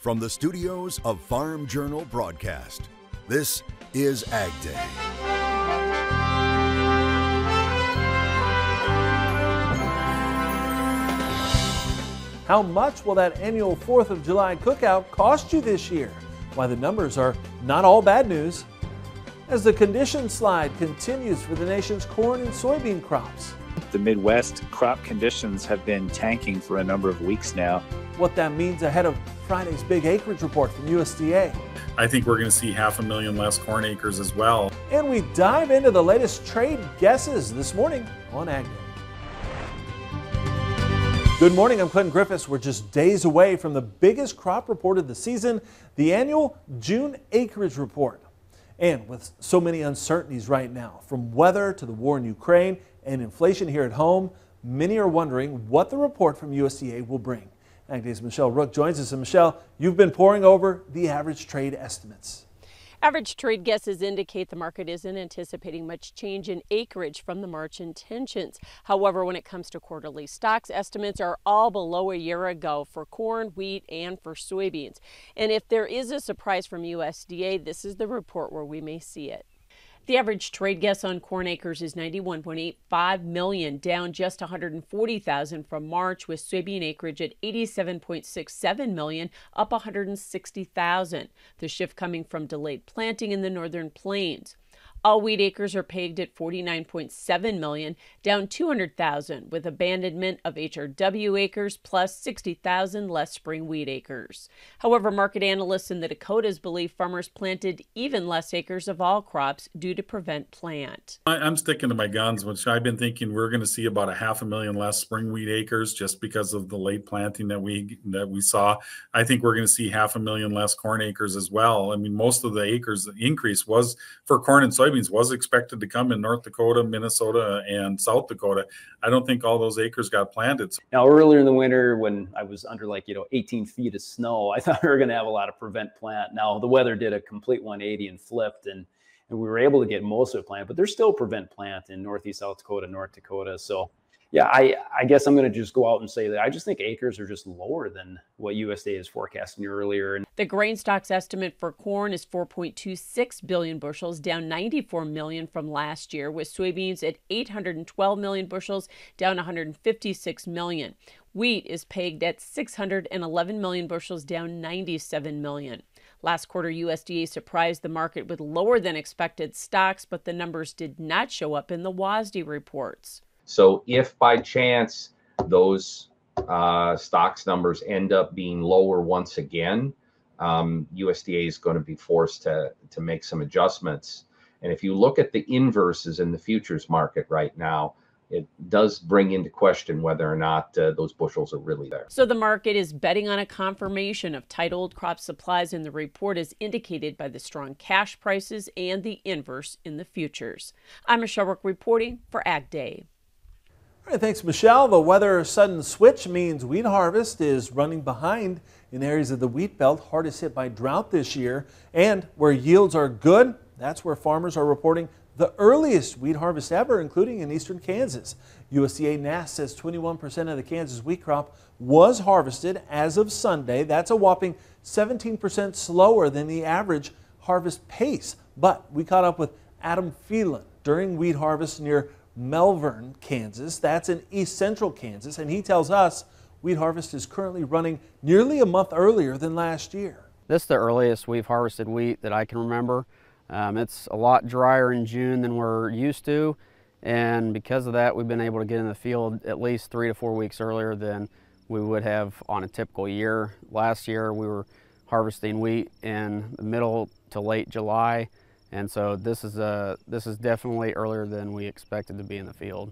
From the studios of Farm Journal Broadcast, this is Ag Day. How much will that annual 4th of July cookout cost you this year? Why the numbers are not all bad news. As the condition slide continues for the nation's corn and soybean crops. The Midwest crop conditions have been tanking for a number of weeks now. What that means ahead of Friday's big acreage report from USDA. I think we're going to see 500,000 less corn acres as well. And we dive into the latest trade guesses this morning on Ag Day. Good morning, I'm Clinton Griffiths. We're just days away from the biggest crop report of the season, the annual June acreage report. And with so many uncertainties right now, from weather to the war in Ukraine and inflation here at home, many are wondering what the report from USDA will bring. Ag Day's Michelle Rook joins us. And Michelle, you've been poring over the average trade estimates. Average trade guesses indicate the market isn't anticipating much change in acreage from the March intentions. However, when it comes to quarterly stocks, estimates are all below a year ago for corn, wheat, and for soybeans. And if there is a surprise from USDA, this is the report where we may see it. The average trade guess on corn acres is 91.85 million, down just 140,000 from March, with soybean acreage at 87.67 million, up 160,000. The shift coming from delayed planting in the northern plains. All wheat acres are pegged at 49.7 million, down 200,000, with abandonment of HRW acres plus 60,000 less spring wheat acres. However, market analysts in the Dakotas believe farmers planted even less acres of all crops due to prevent plant. I'm sticking to my guns, which I've been thinking we're going to see about 500,000 less spring wheat acres just because of the late planting that we saw. I think we're going to see 500,000 less corn acres as well. I mean, most of the acres increase was for corn and soybeans was expected to come in North Dakota, Minnesota, and South Dakota. I don't think all those acres got planted. Now, earlier in the winter, when I was under 18 feet of snow, I thought we were going to have a lot of prevent plant. Now, the weather did a complete 180 and flipped, and we were able to get most of it planted, but there's still prevent plant in Northeast South Dakota, North Dakota. So, yeah, I guess I'm going to just go out and say that I just think acres are just lower than what USDA is forecasting earlier. The grain stocks estimate for corn is 4.26 billion bushels, down 94 million from last year, with soybeans at 812 million bushels, down 156 million. Wheat is pegged at 611 million bushels, down 97 million. Last quarter, USDA surprised the market with lower than expected stocks, but the numbers did not show up in the WASDE reports. So if by chance those stocks numbers end up being lower once again, USDA is going to be forced to make some adjustments. And if you look at the inverses in the futures market right now, it does bring into question whether or not those bushels are really there. So the market is betting on a confirmation of tight old crop supplies in the report, as indicated by the strong cash prices and the inverse in the futures. I'm Michelle Rook reporting for Ag Day. All right, thanks, Michelle. The weather sudden switch means wheat harvest is running behind in areas of the wheat belt hardest hit by drought this year. And where yields are good, that's where farmers are reporting the earliest wheat harvest ever, including in eastern Kansas. USDA NASS says 21% of the Kansas wheat crop was harvested as of Sunday. That's a whopping 17% slower than the average harvest pace. But we caught up with Adam Phelan during wheat harvest near Melbourne, Kansas. That's in east central Kansas, and he tells us wheat harvest is currently running nearly a month earlier than last year. This is the earliest we've harvested wheat that I can remember. It's a lot drier in June than we're used to, and because of that, we've been able to get in the field at least 3 to 4 weeks earlier than we would have on a typical year. Last year, we were harvesting wheat in the middle to late July. And so this is definitely earlier than we expected to be in the field.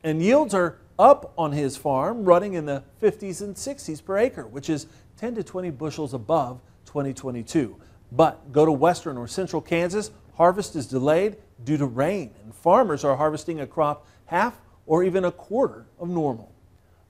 And yields are up on his farm, running in the 50s and 60s per acre, which is 10 to 20 bushels above 2022. But go to western or central Kansas, harvest is delayed due to rain, and farmers are harvesting a crop half or even a quarter of normal.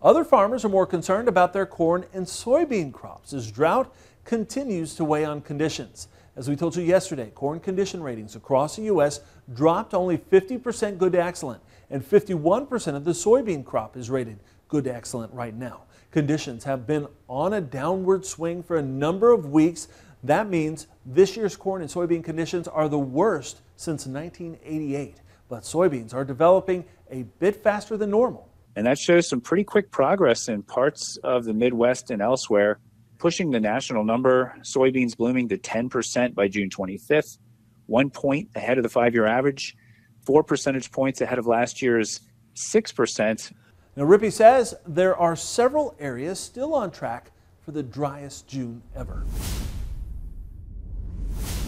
Other farmers are more concerned about their corn and soybean crops as drought continues to weigh on conditions. As we told you yesterday, corn condition ratings across the U.S. dropped to only 50% good to excellent, and 51% of the soybean crop is rated good to excellent right now. Conditions have been on a downward swing for a number of weeks. That means this year's corn and soybean conditions are the worst since 1988. But soybeans are developing a bit faster than normal. And that shows some pretty quick progress in parts of the Midwest and elsewhere, pushing the national number, soybeans blooming to 10% by June 25th, 1 point ahead of the 5-year average, 4 percentage points ahead of last year's 6%. Now, Rippey says there are several areas still on track for the driest June ever.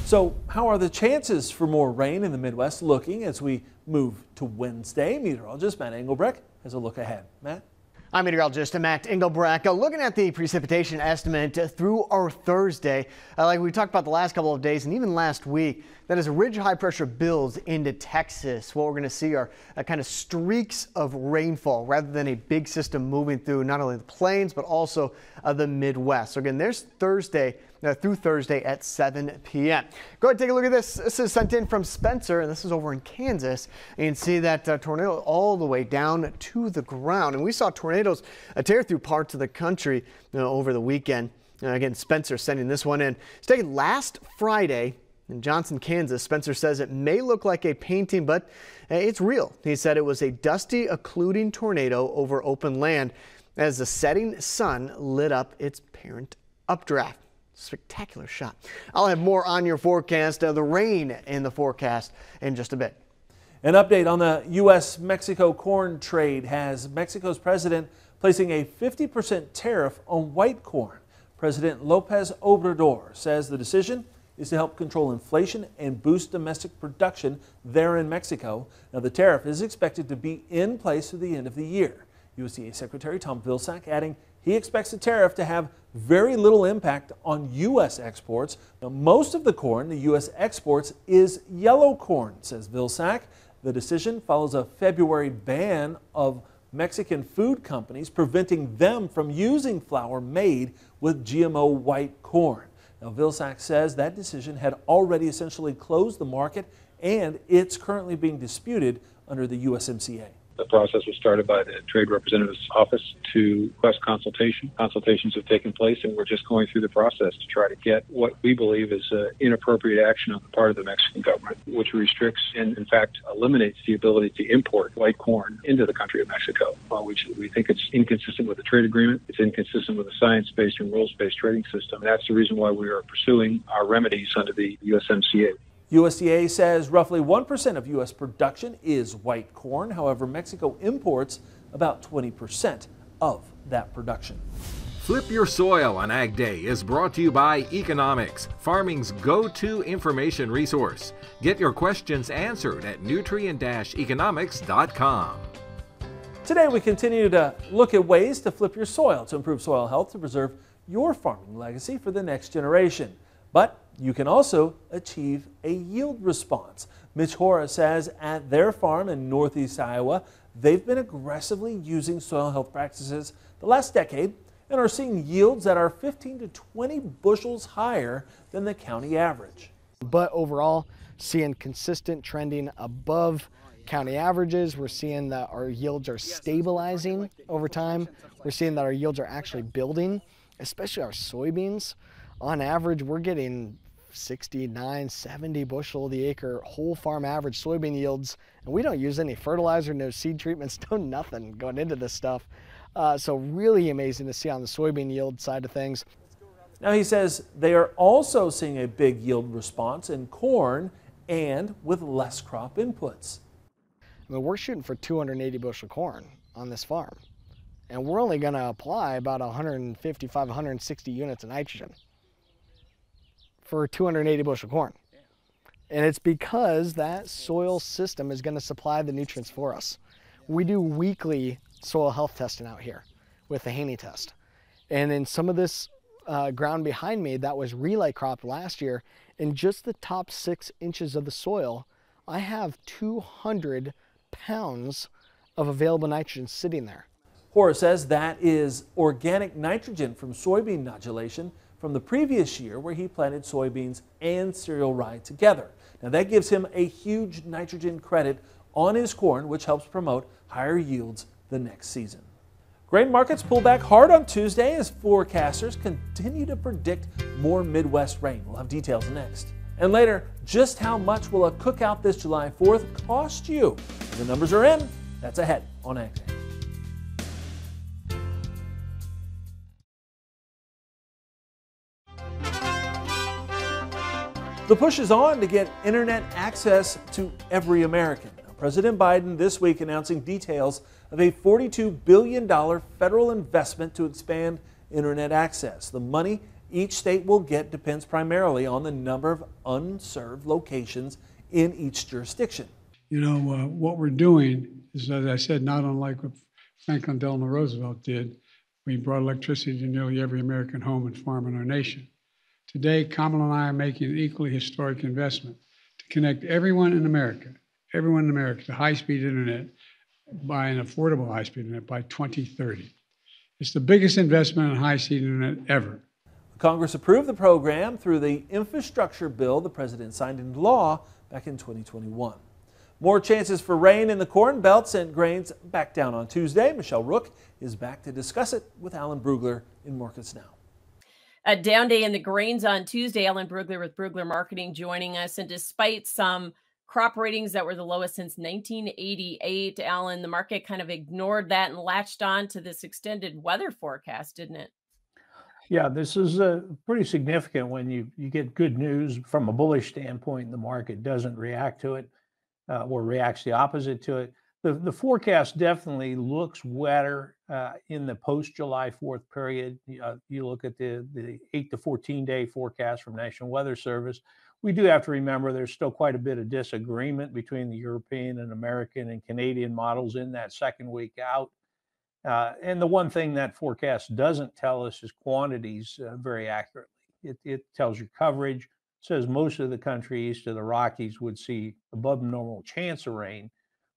So how are the chances for more rain in the Midwest looking as we move to Wednesday? Meteorologist Matt Engelbrecht has a look ahead. Matt? I'm meteorologist Matt Engelbrecht. Looking at the precipitation estimate through our Thursday, like we talked about the last couple of days and even last week, that as a ridge high pressure builds into Texas, what we're going to see are kind of streaks of rainfall rather than a big system moving through not only the plains but also the Midwest. So again, there's Thursday through Thursday at 7 p.m. Go ahead and take a look at this. This is sent in from Spencer, and this is over in Kansas. And you can see that tornado all the way down to the ground. And we saw tornadoes tear through parts of the country over the weekend. Again, Spencer sending this one in. It's taken last Friday in Johnson, Kansas. Spencer says it may look like a painting, but it's real. He said it was a dusty, occluding tornado over open land as the setting sun lit up its parent updraft. Spectacular shot. I'll have more on your forecast, the rain in the forecast in just a bit. An update on the U.S.-Mexico corn trade has Mexico's president placing a 50% tariff on white corn. President Lopez Obrador says the decision is to help control inflation and boost domestic production there in Mexico. Now, the tariff is expected to be in place through the end of the year. USDA Secretary Tom Vilsack adding he expects the tariff to have very little impact on U.S. exports. Now, most of the corn the U.S. exports is yellow corn, says Vilsack. The decision follows a February ban of Mexican food companies preventing them from using flour made with GMO white corn. Now, Vilsack says that decision had already essentially closed the market, and it's currently being disputed under the USMCA. The process was started by the Trade Representative's Office to request consultation. Consultations have taken place, and we're just going through the process to try to get what we believe is inappropriate action on the part of the Mexican government, which restricts and, in fact, eliminates the ability to import white corn into the country of Mexico, which we think it's inconsistent with the trade agreement. It's inconsistent with a science-based and rules-based trading system. And that's the reason why we are pursuing our remedies under the USMCA. USDA says roughly 1% of U.S. production is white corn. However, Mexico imports about 20% of that production. Flip Your Soil on Ag Day is brought to you by Economics, farming's go-to information resource. Get your questions answered at nutrient-economics.com. Today we continue to look at ways to flip your soil to improve soil health to preserve your farming legacy for the next generation. But you can also achieve a yield response. Mitch Hora says at their farm in Northeast Iowa, they've been aggressively using soil health practices the last decade and are seeing yields that are 15 to 20 bushels higher than the county average. But overall, seeing consistent trending above county averages. We're seeing that our yields are stabilizing over time. We're seeing that our yields are actually building, especially our soybeans. On average, we're getting 69, 70 bushel the acre whole farm average soybean yields, and we don't use any fertilizer, no seed treatments, no nothing going into this stuff. So really amazing to see on the soybean yield side of things. Now he says they are also seeing a big yield response in corn and with less crop inputs. I mean, we're shooting for 280 bushel corn on this farm, and we're only going to apply about 155, 160 units of nitrogen for 280 bushel corn. And it's because that soil system is going to supply the nutrients for us. We do weekly soil health testing out here with the Haney test. And in some of this ground behind me that was relay cropped last year, in just the top 6 inches of the soil, I have 200 pounds of available nitrogen sitting there. Horace says that is organic nitrogen from soybean nodulation from the previous year where he planted soybeans and cereal rye together. Now that gives him a huge nitrogen credit on his corn, which helps promote higher yields the next season. Grain markets pull back hard on Tuesday as forecasters continue to predict more Midwest rain. We'll have details next. And later, just how much will a cookout this July 4th cost you? The numbers are in. That's ahead on Ag Day. The push is on to get internet access to every American. President Biden this week announcing details of a $42 billion federal investment to expand internet access. The money each state will get depends primarily on the number of unserved locations in each jurisdiction. You know, what we're doing is, as I said, not unlike what Franklin Delano Roosevelt did. We brought electricity to nearly every American home and farm in our nation. Today, Kamala and I are making an equally historic investment to connect everyone in America to high-speed internet by an affordable high-speed internet by 2030. It's the biggest investment in high-speed internet ever. Congress approved the program through the infrastructure bill the president signed into law back in 2021. More chances for rain in the Corn Belt sent grains back down on Tuesday. Michelle Rook is back to discuss it with Alan Brugler in Markets Now. A down day in the grains on Tuesday. Alan Brugler with Brugler Marketing joining us. And despite some crop ratings that were the lowest since 1988, Alan, the market kind of ignored that and latched on to this extended weather forecast, didn't it? Yeah, this is pretty significant when you get good news from a bullish standpoint. The market doesn't react to it or reacts the opposite to it. The forecast definitely looks wetter in the post-July 4th period. You look at the 8 to 14-day forecast from National Weather Service. We do have to remember there's still quite a bit of disagreement between the European and American and Canadian models in that second week out. And the one thing that forecast doesn't tell us is quantities very accurately. It tells you coverage, says most of the country east of the Rockies would see above normal chance of rain,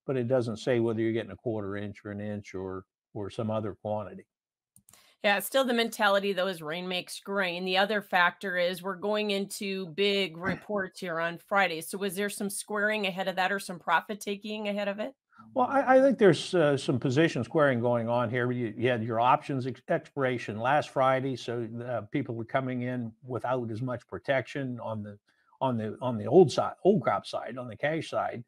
but it doesn't say whether you're getting a quarter inch or an inch or some other quantity. Yeah, it's still the mentality, though, is rain makes grain. The other factor is we're going into big reports here on Friday. So was there some squaring ahead of that or some profit taking ahead of it? Well, I think there's some position squaring going on here. You had your options expiration last Friday, so people were coming in without as much protection on the old crop side, on the cash side.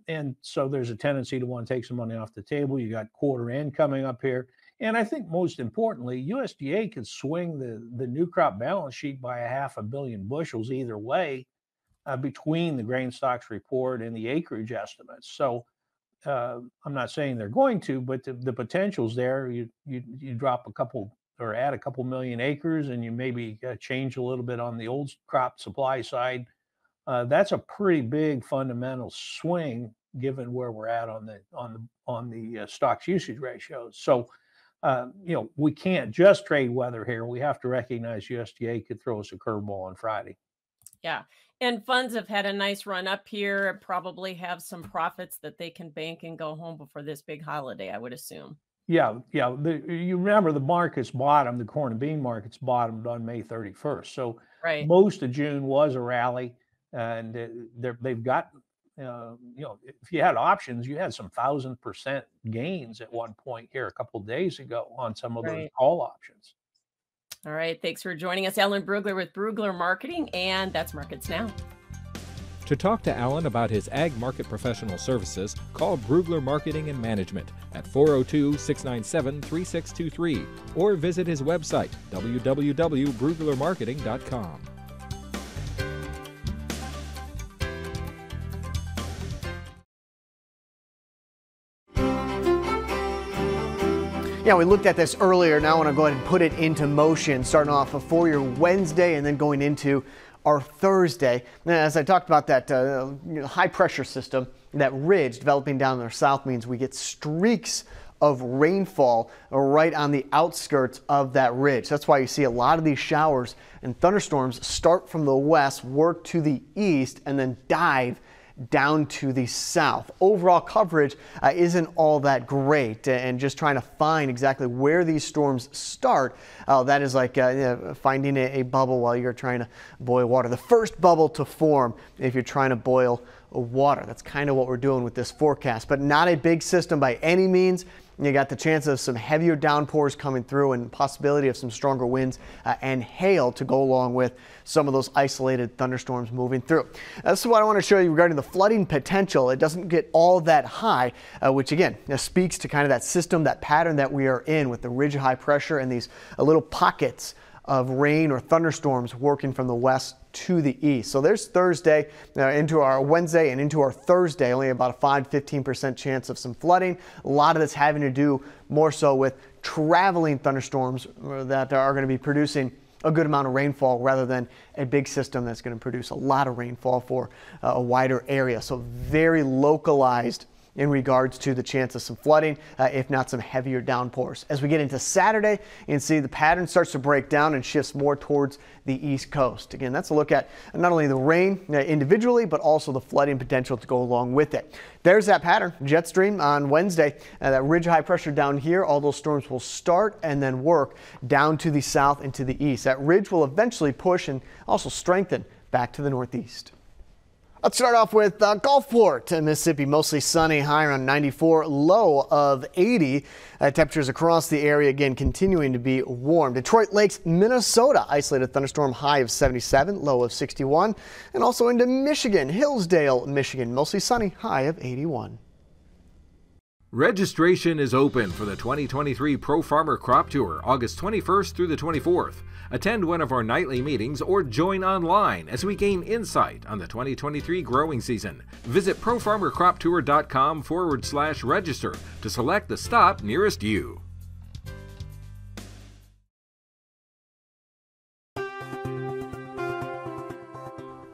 And so there's a tendency to want to take some money off the table. You got quarter end coming up here. And I think most importantly, USDA could swing the new crop balance sheet by 500 million bushels either way between the grain stocks report and the acreage estimates. So I'm not saying they're going to, but the potential's there. You drop a couple or add a couple million acres and you maybe change a little bit on the old crop supply side. That's a pretty big fundamental swing given where we're at on the stocks usage ratios. So we can't just trade weather here. We have to recognize USDA could throw us a curveball on Friday. Yeah. And funds have had a nice run up here, probably have some profits that they can bank and go home before this big holiday, I would assume. Yeah. You remember the market's bottomed, the corn and bean market's bottomed on May 31st. So right. Most of June was a rally, and they've got, if you had options, you had some 1,000% gains at one point here a couple of days ago on some of those call options. All right. Thanks for joining us, Alan Brugler with Brugler Marketing, and that's Markets Now. To talk to Alan about his ag market professional services, call Brugler Marketing and Management at 402-697-3623 or visit his website, www.bruglermarketing.com. Yeah, we looked at this earlier. Now I want to go ahead and put it into motion, starting off for your Wednesday and then going into our Thursday. Now, as I talked about that high pressure system, that ridge developing down in the south means we get streaks of rainfall right on the outskirts of that ridge. That's why you see a lot of these showers and thunderstorms start from the west, work to the east, and then dive down to the south. Overall coverage isn't all that great, and just trying to find exactly where these storms start, that is like finding a bubble while you're trying to boil water. The first bubble to form if you're trying to boil water. That's kind of what we're doing with this forecast, but not a big system by any means. You got the chance of some heavier downpours coming through and possibility of some stronger winds and hail to go along with some of those isolated thunderstorms moving through. This is what I want to show you regarding the flooding potential. It doesn't get all that high, which again speaks to kind of that system, that pattern that we are in with the ridge high pressure and these little pockets of rain or thunderstorms working from the west to the east. So there's Thursday into our Wednesday and into our Thursday, only about a 5-15% chance of some flooding. A lot of this having to do more so with traveling thunderstorms that are going to be producing a good amount of rainfall rather than a big system that's going to produce a lot of rainfall for a wider area. So very localized in regards to the chance of some flooding, if not some heavier downpours. As we get into Saturday, you can see the pattern starts to break down and shifts more towards the east coast. Again, that's a look at not only the rain individually, but also the flooding potential to go along with it. There's that pattern, jet stream on Wednesday, that ridge high pressure down here. All those storms will start and then work down to the south and to the east. That ridge will eventually push and also strengthen back to the northeast. Let's start off with Gulfport, Mississippi. Mostly sunny, high around 94, low of 80. Temperatures across the area again continuing to be warm. Detroit Lakes, Minnesota, isolated thunderstorm, high of 77, low of 61. And also into Michigan, Hillsdale, Michigan, mostly sunny, high of 81. Registration is open for the 2023 Pro Farmer Crop Tour, August 21st through the 24th. Attend one of our nightly meetings or join online as we gain insight on the 2023 growing season. Visit profarmercroptour.com/register to select the stop nearest you.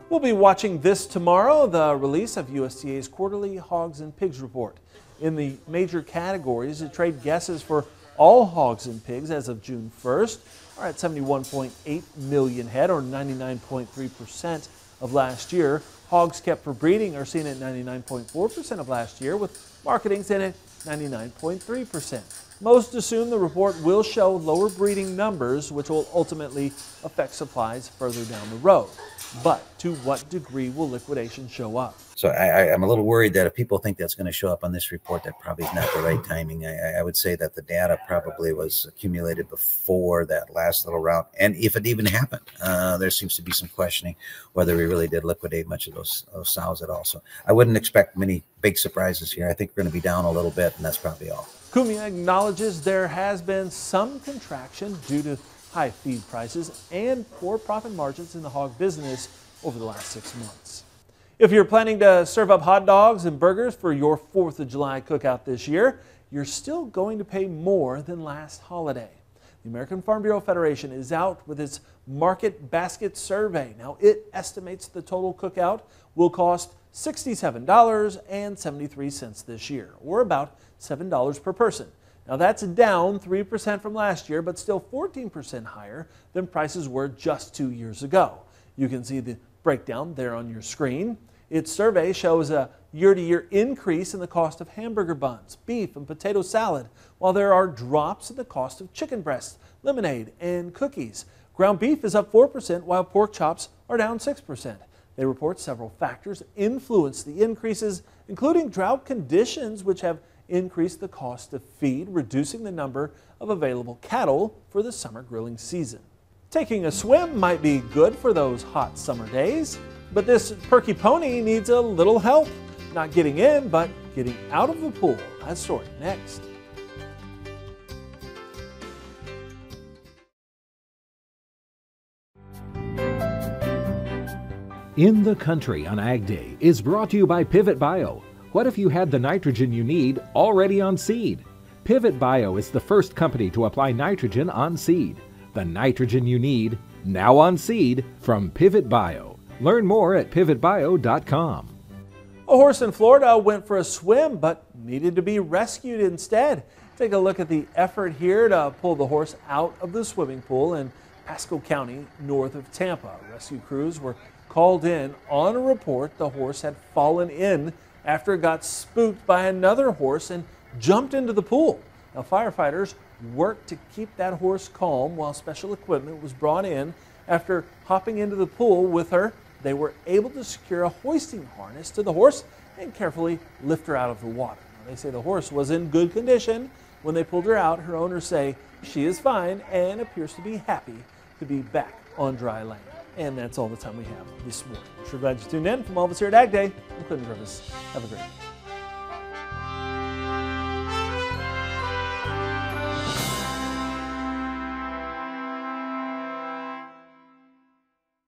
We'll be watching this tomorrow, the release of USDA's quarterly hogs and pigs report. In the major categories, the trade guesses for all hogs and pigs as of June 1st are at 71.8 million head, or 99.3% of last year. Hogs kept for breeding are seen at 99.4% of last year, with marketing seen at 99.3%. Most assume the report will show lower breeding numbers, which will ultimately affect supplies further down the road. But to what degree will liquidation show up? So I'm a little worried that if people think that's going to show up on this report, that probably is not the right timing. I would say that the data probably was accumulated before that last little round. And if it even happened, there seems to be some questioning whether we really did liquidate much of those sows at all. So I wouldn't expect many big surprises here. I think we're going to be down a little bit, and that's probably all. Cumia acknowledges there has been some contraction due to high feed prices and poor profit margins in the hog business over the last 6 months. If you're planning to serve up hot dogs and burgers for your 4th of July cookout this year, you're still going to pay more than last holiday. The American Farm Bureau Federation is out with its Market Basket Survey. Now, it estimates the total cookout will cost $67.73 this year, or about $7 per person. Now, that's down 3% from last year, but still 14% higher than prices were just 2 years ago. You can see the breakdown there on your screen. Its survey shows a year-to-year increase in the cost of hamburger buns, beef, and potato salad, while there are drops in the cost of chicken breasts, lemonade, and cookies. Ground beef is up 4%, while pork chops are down 6%. They report several factors influence the increases, including drought conditions, which have increased the cost of feed, reducing the number of available cattle for the summer grilling season. Taking a swim might be good for those hot summer days, but this perky pony needs a little help. Not getting in, but getting out of the pool. That story next. In the Country on Ag Day is brought to you by Pivot Bio. What if you had the nitrogen you need already on seed? Pivot Bio is the first company to apply nitrogen on seed. The nitrogen you need, now on seed, from Pivot Bio. Learn more at pivotbio.com. A horse in Florida went for a swim but needed to be rescued instead. Take a look at the effort here to pull the horse out of the swimming pool in Pasco County, north of Tampa. Rescue crews were called in on a report the horse had fallen in after it got spooked by another horse and jumped into the pool. Now, firefighters worked to keep that horse calm while special equipment was brought in. After hopping into the pool with her, they were able to secure a hoisting harness to the horse and carefully lift her out of the water. Now, they say the horse was in good condition When they pulled her out, her owners say she is fine and appears to be happy to be back on dry land. And that's all the time we have this morning. We're sure glad you tuned in. From all of us here at Ag Day, I'm Clinton Griffiths. Have a great day.